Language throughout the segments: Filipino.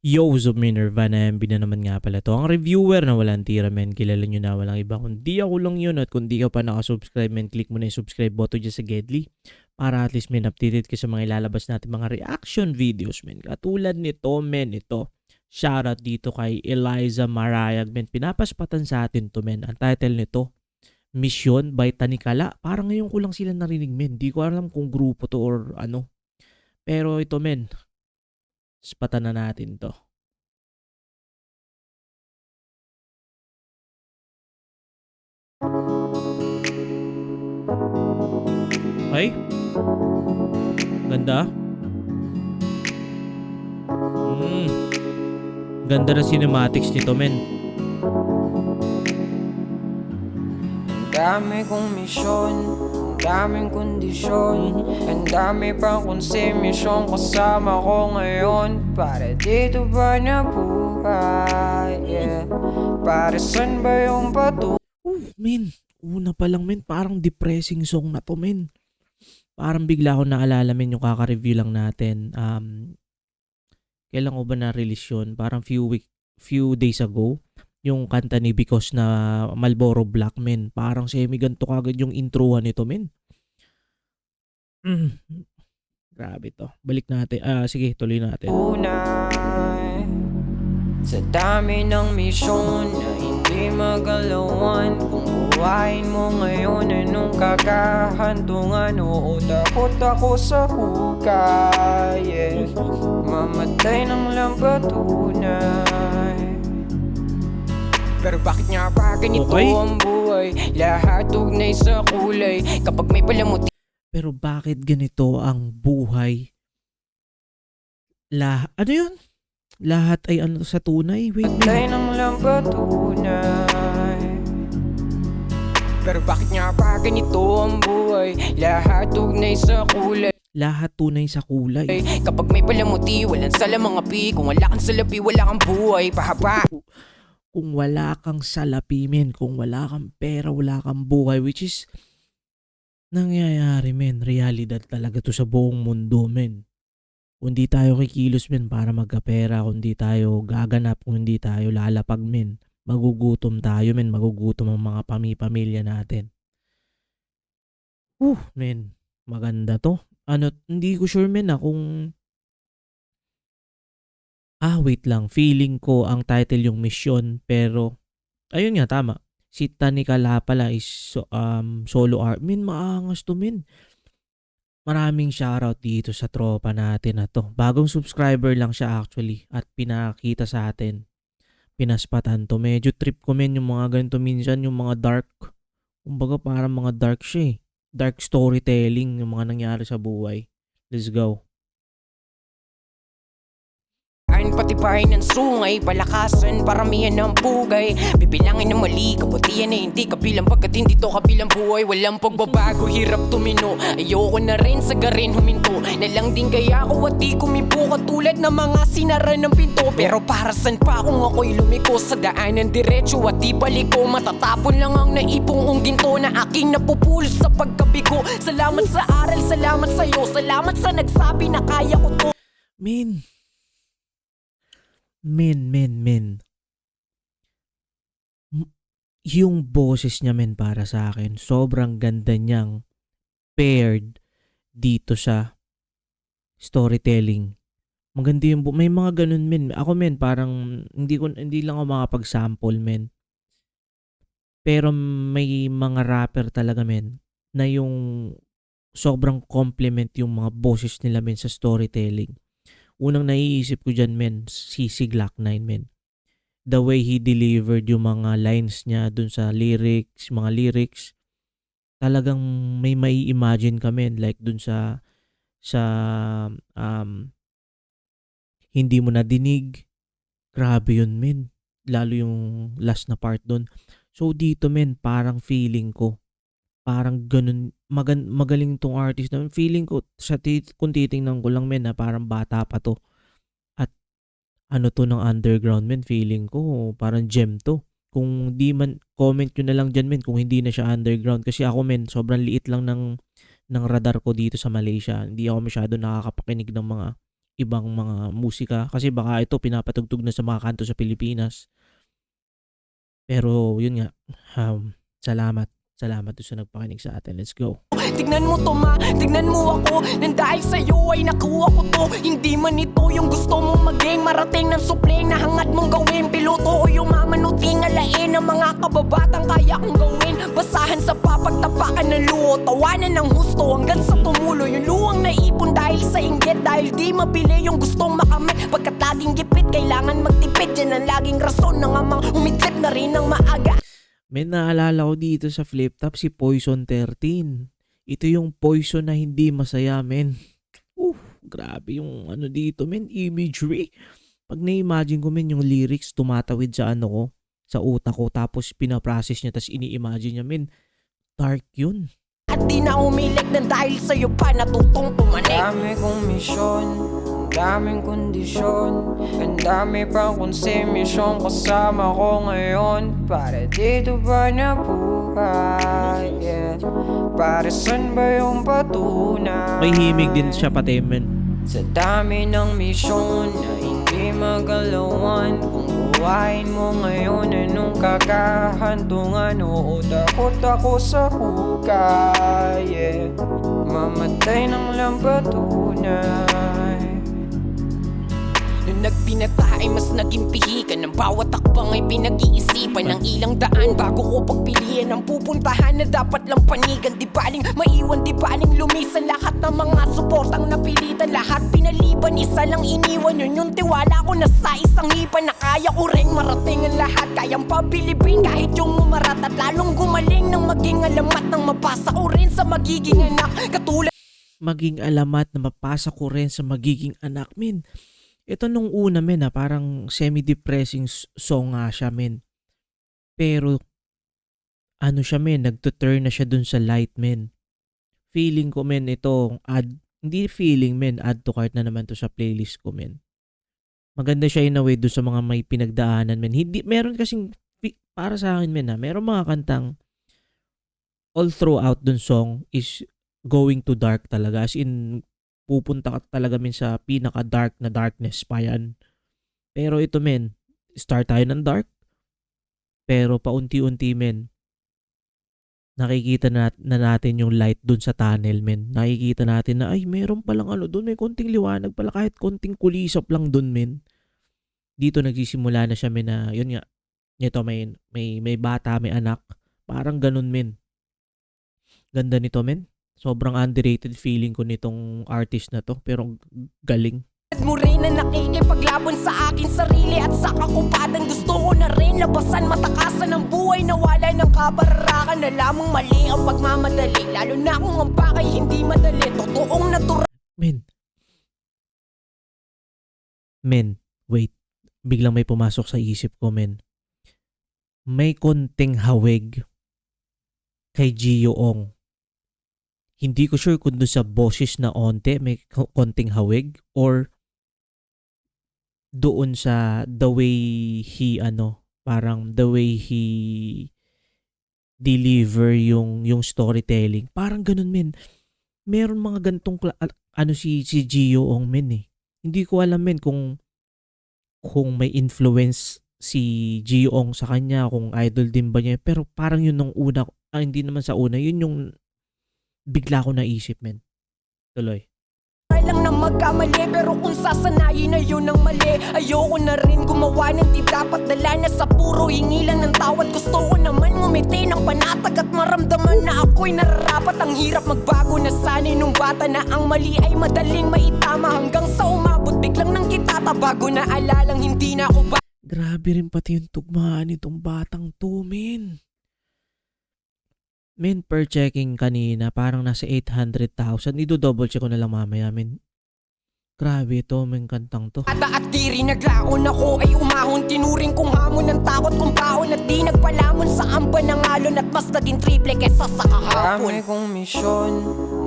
Yo, Zubmi Nirvana MB na naman nga pala to. Ang reviewer na walang tira men, kilala nyo na walang iba. Kundi ako lang yun at kung di ka pa nakasubscribe men, click mo na yung subscribe button dyan sa Gedli. Para at least men, updated ka sa mga ilalabas natin mga reaction videos men. Katulad nito men, ito. Shoutout dito kay Eliza Marayag men. Pinapaspatan sa atin to men. Ang title nito, Mission by Tanikala. Parang ngayon ko lang sila narinig men. Di ko alam kung grupo to or ano. Pero ito men, spatan na natin to. Ay, ganda. Ganda na cinematics nito men. Ang dami kong misyon, ang daming kondisyon, ang dami pang konsumisyon kasama ko ngayon. Para dito ba nabuhay? Yeah. Para saan ba yung patunay? Men, una pa lang men, parang depressing song na to men. Parang bigla ko naalala men yung kaka-review lang natin. Kailan ko ba na-release yun? Parang few days ago. Yung kanta ni Because na Marlboro Black men. Parang semi-ganto kagad yung introhan nito men. Grabe to. Balik natin. Sige, tuloy natin. Sa dami ng misyon na hindi magalawan, kung buhayin mo ngayon, anong kakahantungan? Oo, takot ako sa hukay, yeah. Mamatay ng lampatunay. Pero bakit nga ba ganito ang buhay? Lahat ugnay sa kulay. Kapag may palamuti. Pero bakit ganito ang buhay? Ano yun? Lahat ay ano sa tunay? Wait, Matay ng lampatunay. Pero bakit nga ba ganito ang buhay? Lahat ugnay sa kulay. Lahat tunay sa kulay. Kapag may palamuti, walang sala mga pi. Kung wala kang salapi, wala kang buhay. Pahaba. Kung wala kang salapi men, kung wala kang pera, wala kang buhay. Which is nangyayari men. Realidad talaga to sa buong mundo men. Kung di tayo kikilos men para magkapera, kung di tayo gaganap, kung hindi tayo lalapag men, magugutom tayo men, magugutom ang mga pamilya natin. Men, maganda to. Ano, hindi ko sure men kung wait lang, feeling ko ang title yung Mission, pero ayun nga, tama. Si Tanikala pala is solo art. Men, maangas to men. Maraming shoutout dito sa tropa natin na to. Bagong subscriber lang siya actually at pinakita sa atin. Pinaspatan to. Medyo trip ko men yung mga ganito minsan, yung mga dark. Kumbaga parang mga dark siya eh. Dark storytelling yung mga nangyari sa buhay. Let's go. Patibayin ng sungay, palakasan, paramihan ng pugay. Bibilangin ng mali, kabutihan na hindi kabilang. Pagkat hindi to kabilang buhay, walang pagbabago, hirap tumino. Ayoko na rin sa garin huminto. Na lang din kaya ako at di kumibo, katulad ng mga sinara ng pinto. Pero para san pa kung ako'y lumiko sa daan ng diretso at di baliko? Matatapon lang ang naipong ginto na aking napupulot sa pagkabigo. Salamat sa aral, salamat sa'yo, salamat sa nagsabi na kaya ko to. Men. Yung boses niya men para sa akin, sobrang ganda niyang paired dito sa storytelling. Maganda yung may mga ganun men. Ako men parang hindi lang ako makapag-sample men. Pero may mga rapper talaga men na yung sobrang compliment yung mga boses nila men sa storytelling. Unang naiisip ko dyan men, si Glock 9 men. The way he delivered yung mga lines niya dun sa mga lyrics, talagang may mai-imagine ka men, like dun sa hindi mo na dinig. Grabe yun men, lalo yung last na part dun. So dito men, parang feeling ko parang ganun, magaling tong artist na feeling ko kung titingnan ko lang men na parang bata pa to. At ano to ng underground men, feeling ko parang gem to. Kung di man, comment nyo na lang dyan men kung hindi na siya underground. Kasi ako men, sobrang liit lang ng radar ko dito sa Malaysia. Hindi ako masyado nakakapakinig ng mga ibang mga musika kasi baka ito pinapatugtog na sa mga kanto sa Pilipinas. Pero yun nga, salamat. Salamat doon sa nagpakinig sa atin. Let's go. Tignan mo to ma, tignan mo ako. Nang dahil sa'yo ay nakuha ko to. Hindi man ito yung gusto mong maging. Marating ng supling na hangad mong gawin. Piloto o yung mamanuting alain ng mga kababatang kaya kong gawin. Basahan sa papagtapakan ng luho. Tawanan ng husto hanggang sa tumulo. Yung luwang naipon dahil sa inggit. Dahil di mabili yung gustong makamit. Pagkat laging gipit, kailangan magtipid. Yan ang laging rason ng amang umidlip na rin ng maaga. May naalala ko dito sa flip top si Poison 13. Ito yung Poison na hindi masaya, men. Grabe yung ano dito, men. Imagery. Pag na-imagine ko, men, yung lyrics tumatawid sa ano ko, sa utak ko, tapos pinaprocess niya, tapos ini-imagine niya, men. Dark yun. At di na umilik na dahil sa'yo pa natutong pumanik. Dami kong misyon, daming kondisyon, ang dami pang konsumisyon kasama ko ngayon. Para dito ba na buhay? Yeah. Para saan ba yung patunay? May himig din siya pati, men. Sa dami ng misyon na hindi magalawan. Kung buhayin mo ngayon, anong kakahantungan? Oo, takot ako sa hukay, yeah. Mamatay ng lambatunay. Nung nagpinata ay mas naging pihikan. Ng bawat takbang ay pinag-iisipan ng ilang daan bago ko pagpiliin ang pupuntahan na dapat lang panigan. Di baling maiwan, di baling lumisan. Lahat ng mga suportang napilitan, lahat pinaliban, isa lang iniwan. Yun yung tiwala ko na sa isang hipan na kaya ko rin marating ang lahat. Kayang pabilibin kahit yung umarat at lalong gumaling ng maging alamat nang mapasa ko rin sa magiging anak. Katulad Maging alamat na mapasa ko rin sa magiging anak, men. Ito nung una, men, parang semi-depressing song nga siya, men. Pero, ano siya, men, nagtuturn na siya dun sa light, men. Feeling ko, men, ito, hindi feeling, men, add to cart na naman to sa playlist ko, men. Maganda siya in a way dun sa mga may pinagdaanan, men. Hindi, meron kasing, para sa akin, men, meron mga kantang all throughout dun song is going to dark talaga. As in, pupunta ka talaga min sa pinaka-dark na darkness pa yan. Pero ito, men, start tayo ng dark. Pero paunti-unti, men, nakikita na natin yung light dun sa tunnel, men. Nakikita natin na, ay, meron palang ano dun, may konting liwanag pala, kahit konting kulisap lang dun, men. Dito nagsisimula na siya, men, na, yun nga, ito, may bata, may anak. Parang ganun, men. Ganda nito, men. Sobrang underrated feeling ko nitong artist na to. Pero galing. mo rin na nakikipaglaban sa akin sarili at sa kakupadan. Gusto ko na rin labasan, matakasan ng buhay na wala ng kabararakan. Na lamang mali ang pagmamadali, lalo na kung ang pakay hindi madali. Totoong natural. Men, wait. Biglang may pumasok sa isip ko, men. May konting hawig kay Gio Ong. Hindi ko sure kung doon sa boses na onte may konting hawig or doon sa the way he parang the way he deliver yung storytelling. Parang ganun, men. Meron mga gantong si Gio Ong, men, eh. Hindi ko alam, men, kung may influence si Gio Ong sa kanya, kung idol din ba niya. Pero parang yun nung una, hindi naman sa una, yun yung bigla ko naisip, men. Tuloy. Lang na magkamali, pero kung sasanayin na yun ang mali. Ayoko na rin gumawa ng di dapat, dala na sa puro hingi lang ng tawad. Gusto ko naman ngumiti ng panatag at maramdaman na ako'y nararapat. Ang hirap magbago na sanay nung bata na ang mali ay madaling maitama. Hanggang sa umabot biglang nang kitata, bago na alalang hindi na ako Grabe rin pati yung tugmaan nitong batang to, men. Men, per checking kanina, parang nasa 800,000. Ido-double check ko na lang mamaya, men. Grabe ito, men, kantang to. At di rin naglaon ako ay umahon. Tinuring kong hamon ng takot kong baon. At di nagpalamon sa amba ng alon. At mas naging triple kesa sa kahapon. Dami kong misyon,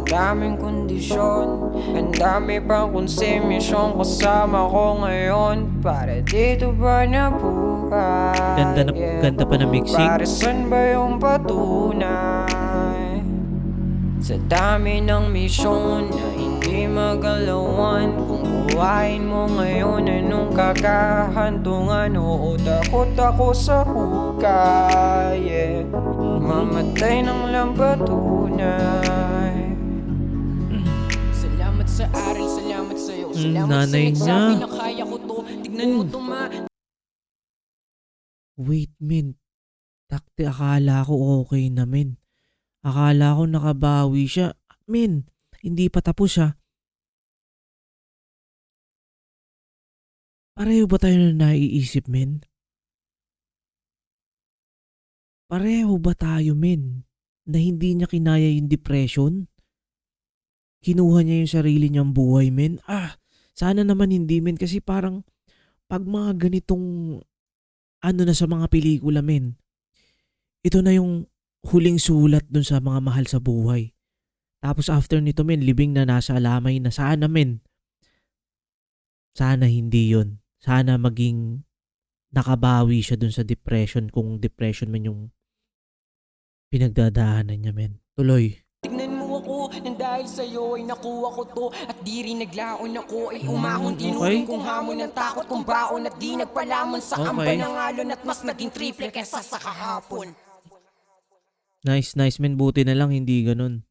daming kondisyon, ang dami pang konsumisyon kasama ko ngayon. Para dito ba na buhay? Ganda pa na mixing. Para saan ba yung patunay? Sa dami ng misyon na hindi magalawan, kung buhayin mo ngayon, anong kakahantungan? Oo, takot ako sa hukay, yeah. Mamatay ng lambatunay. Salamat sa aral, salamat sa'yo. Salamat sa nanay nagsabi niya. na kaya ko to. Tignan mo to, ma. Wait, men. Takti, akala ko okay na, men. Akala ko nakabawi siya. Men, hindi pa tapos ha. Pareho ba tayo na naiisip, men? Pareho ba tayo, men? Na hindi niya kinaya yung depression? Kinuha niya yung sarili niyang buhay, men? Sana naman hindi, men. Kasi parang pag mga ganitong ano na sa mga pelikula, men. Ito na yung huling sulat dun sa mga mahal sa buhay. Tapos after nito, men, libing na nasa alamay na. Sana, men. Sana hindi yun. Sana maging nakabawi siya dun sa depression kung depression man yung pinagdadaanan niya, men. Tuloy. Tignan mo ako, nang dahil sa'yo ay nakuha ko to. At di rin naglaon ako ay umahon. Tinuring kong hamon ng takot kong baon. At di nagpalamon sa amba Okay. ng alon. At mas naging triple kesa sa kahapon. Nice, men. Buti na lang hindi ganun.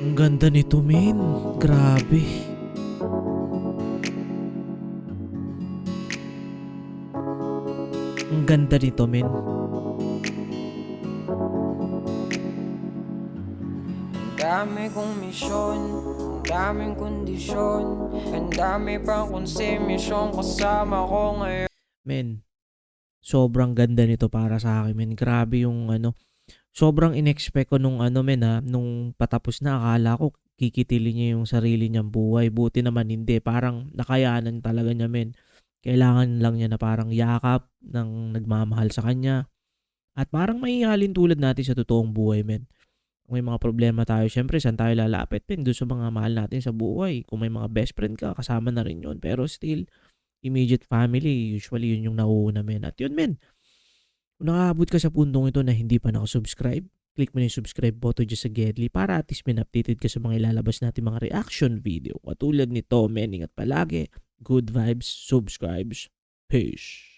Ang ganda nito, men. Grabe. Ang ganda nito, men. Ang dami kong misyon, ang daming kondisyon. Ang dami pang konsumisyon kasama ko ngayon. Men, sobrang ganda nito para sa akin, men. Grabe yung ano. Sobrang inexpect ko nung ano, men, nung patapos na, akala ko kikitilin niya yung sarili niyang buhay. Buti naman hindi. Parang nakayanan talaga niya, men. Kailangan lang niya na parang yakap ng nagmamahal sa kanya. At parang maihalin tulad natin sa totoong buhay, men. Kung may mga problema tayo, syempre, saan tayo lalapit, men? Doon sa mga mahal natin sa buhay. Kung may mga best friend ka, kasama na rin yun. Pero still, immediate family, usually yun yung nauuna, men. At yun, men. Kung nakaabot ka sa puntong ito na hindi pa nakasubscribe, click mo na yung subscribe button dyan sa Gedli para at least updated ka sa mga ilalabas natin mga reaction video. Katulad nito, men, ingat palagi. Good vibes, subscribes. Peace.